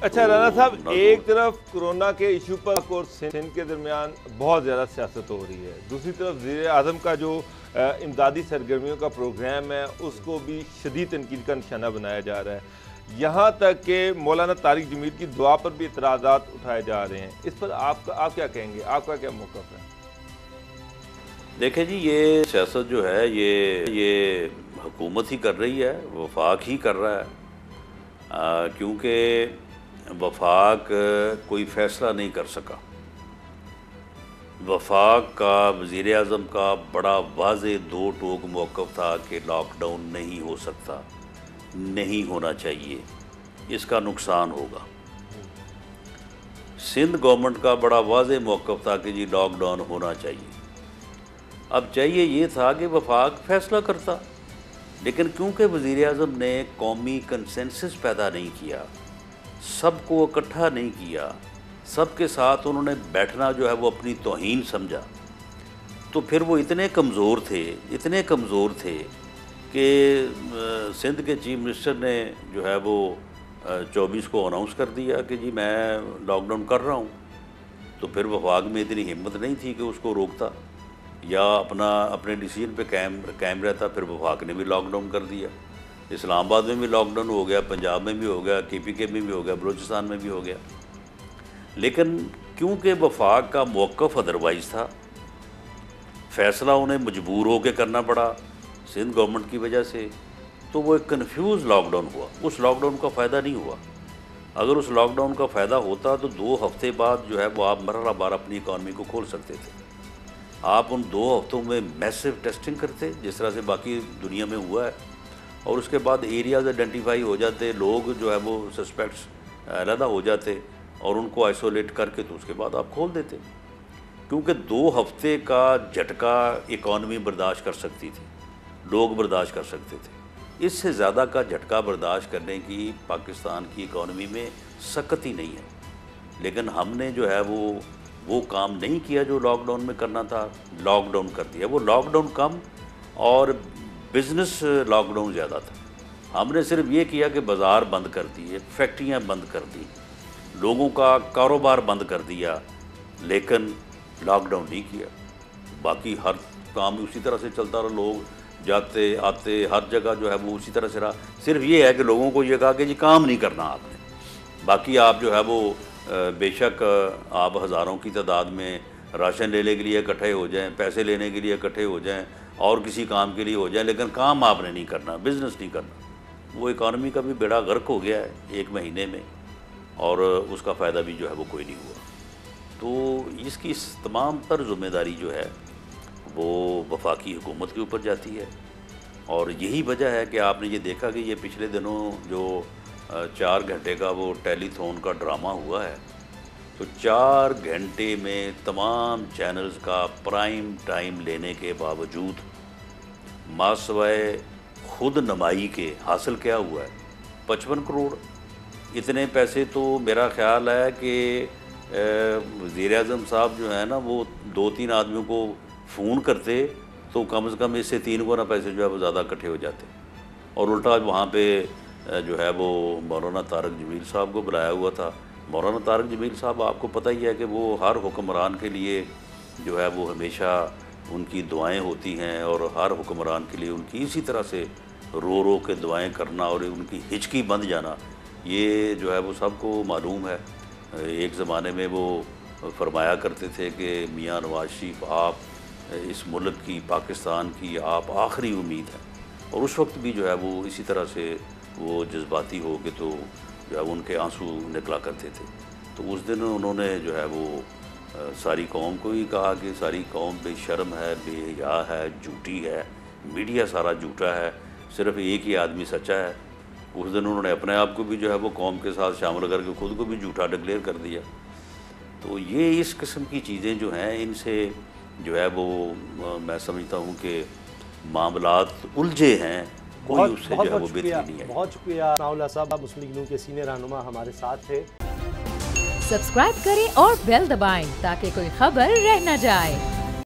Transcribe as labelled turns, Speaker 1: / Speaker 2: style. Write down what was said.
Speaker 1: اچھا رانا صاحب، ایک طرف کورونا کے ایشو پر اور سندھ کے درمیان بہت زیادہ سیاست ہو رہی ہے، دوسری طرف وزیر اعظم کا جو امدادی سرگرمیوں کا پروگرام ہے اس کو بھی شدید تنقید کا نشانہ بنایا جا رہا ہے، یہاں تک کہ مولانا طارق جمیل کی دعا پر بھی اعتراضات اٹھائے جا رہے ہیں۔ اس پر آپ کیا کہیں گے؟ آپ کا کیا موقف ہے؟
Speaker 2: دیکھیں جی، یہ سیاست جو ہے یہ حکومت ہی کر رہی ہے، وفاق ہی کر رہا ہے، کیونکہ وفاق کوئی فیصلہ نہیں کر سکا۔ وفاق کا، وزیر اعظم کا بڑا واضح دو ٹوک موقف تھا کہ لاک ڈاؤن نہیں ہو سکتا، نہیں ہونا چاہیے، اس کا نقصان ہوگا۔ سندھ گورنمنٹ کا بڑا واضح موقف تھا کہ جی لاک ڈاؤن ہونا چاہیے۔ اب چاہیے یہ تھا کہ وفاق فیصلہ کرتا، لیکن کیونکہ وزیر اعظم نے قومی کنسنسس پیدا نہیں کیا، سب کو اکٹھا نہیں کیا، سب کے ساتھ انہوں نے بیٹھنا جو ہے وہ اپنی توہین سمجھا، تو پھر وہ اتنے کمزور تھے کہ سندھ کے چیف منسٹر نے جو ہے وہ 24 کو اناؤنس کر دیا کہ جی میں لاک ڈاؤن کر رہا ہوں، تو پھر وفاق میں اتنی ہمت نہیں تھی کہ اس کو روکتا یا اپنے ڈیسیجن پہ قائم رہتا۔ پھر وفاق نے بھی لاک ڈاؤن کر دیا، اسلام آباد میں بھی لاک ڈاؤن ہو گیا، پنجاب میں بھی ہو گیا، KPK میں بھی ہو گیا، بلوچستان میں بھی ہو گیا۔ لیکن کیونکہ وفاق کا موقف ادروائز تھا، فیصلہ انہیں مجبور ہو کے کرنا پڑا سندھ گورنمنٹ کی وجہ سے، تو وہ ایک کنفیوز لاک ڈاؤن ہوا۔ اس لاک ڈاؤن کا فائدہ نہیں ہوا۔ اگر اس لاک ڈاؤن کا فائدہ ہوتا تو 2 ہفتے بعد جو ہے وہ آپ مرحلہ بار اپنی اکانومی کو کھول سکتے تھے۔ آپ ان 2 ہفتوں میں میسو ٹیسٹنگ کرتے جس طرح سے باقی دنیا میں ہوا ہے، اور اس کے بعد ایریاز آئیڈینٹیفائی ہو جاتے، لوگ جو ہے وہ سسپیکٹس علیحدہ ہو جاتے اور ان کو آئسولیٹ کر کے تو اس کے بعد آپ کھول دیتے، کیونکہ 2 ہفتے کا جھٹکا اکانومی برداشت کر سکتی تھی، لوگ برداشت کر سکتے تھے۔ اس سے زیادہ کا جھٹکا برداشت کرنے کی پاکستان کی اکانومی میں سکت ہی نہیں ہے، لیکن ہم نے جو ہے وہ کام نہیں کیا جو لاک ڈاؤن میں کرنا تھا، لاک ڈاؤن کر دیا۔ وہ لاک ڈاؤن کم اور بزنس لاک ڈاؤن زیادہ تھا۔ ہم نے صرف یہ کیا کہ بازار بند کر دیے، فیکٹریاں بند کر دی، لوگوں کا کاروبار بند کر دیا، لیکن لاک ڈاؤن نہیں کیا۔ باقی ہر کام اسی طرح سے چلتا رہا، لوگ جاتے آتے ہر جگہ جو ہے وہ اسی طرح سے رہا۔ صرف یہ ہے کہ لوگوں کو یہ کہا کہ جی کام نہیں کرنا آپ نے، باقی آپ جو ہے وہ بے شک آپ ہزاروں کی تعداد میں راشن لینے کے لیے اکٹھے ہو جائیں، پیسے لینے کے لیے اکٹھے ہو جائیں اور کسی کام کے لیے ہو جائیں، لیکن کام آپ نے نہیں کرنا، بزنس نہیں کرنا۔ وہ اکانومی کا بھی بیڑا غرق ہو گیا ہے 1 مہینے میں، اور اس کا فائدہ بھی جو ہے وہ کوئی نہیں ہوا۔ تو اس کی تمام تر ذمہ داری جو ہے وہ وفاقی حکومت کے اوپر جاتی ہے، اور یہی وجہ ہے کہ آپ نے یہ دیکھا کہ یہ پچھلے دنوں جو 4 گھنٹے کا وہ ٹیلی تھون کا ڈرامہ ہوا ہے، تو 4 گھنٹے میں تمام چینلز کا پرائم ٹائم لینے کے باوجود ما سوائے خود نمائی کے حاصل کیا ہوا ہے 55 کروڑ۔ اتنے پیسے تو میرا خیال ہے کہ وزیر اعظم صاحب جو ہے نا وہ 2-3 آدمیوں کو فون کرتے تو کم از کم اس سے 3 گنا پیسے جو ہے وہ زیادہ اکٹھے ہو جاتے، اور الٹا وہاں پہ جو ہے وہ مولانا طارق جمیل صاحب کو بلایا ہوا تھا۔ مولانا طارق جمیل صاحب آپ کو پتہ ہی ہے کہ وہ ہر حکمران کے لیے جو ہے وہ ہمیشہ ان کی دعائیں ہوتی ہیں، اور ہر حکمران کے لیے ان کی اسی طرح سے رو کے دعائیں کرنا اور ان کی ہچکی بند جانا، یہ جو ہے وہ سب کو معلوم ہے۔ ایک زمانے میں وہ فرمایا کرتے تھے کہ میاں نواز شریف آپ اس ملک کی، پاکستان کی آپ آخری امید ہیں، اور اس وقت بھی جو ہے وہ اسی طرح سے وہ جذباتی ہو کے تو جو ہے ان کے آنسو نکلا کرتے تھے۔ تو اس دن انہوں نے جو ہے وہ ساری قوم کو ہی کہا کہ ساری قوم بے شرم ہے، بے حیا ہے، جھوٹی ہے، میڈیا سارا جھوٹا ہے، صرف ایک ہی آدمی سچا ہے۔ اس دن انہوں نے اپنے آپ کو بھی جو ہے وہ قوم کے ساتھ شامل کر کے خود کو بھی جھوٹا ڈکلیئر کر دیا۔ تو یہ اس قسم کی چیزیں جو ہیں، ان سے جو ہے وہ میں سمجھتا ہوں کہ معاملات الجھے ہیں، کوئی اس سے جو ہے وہ بہتری نہیں ہے۔
Speaker 3: بہت شکریہ ثناءاللہ صاحب، مسلم لیگ کے سینئر رہنما ہمارے ساتھ تھے۔
Speaker 4: سبسکرائب کریں اور بیل دبائیں تاکہ کوئی خبر رہ نہ جائے۔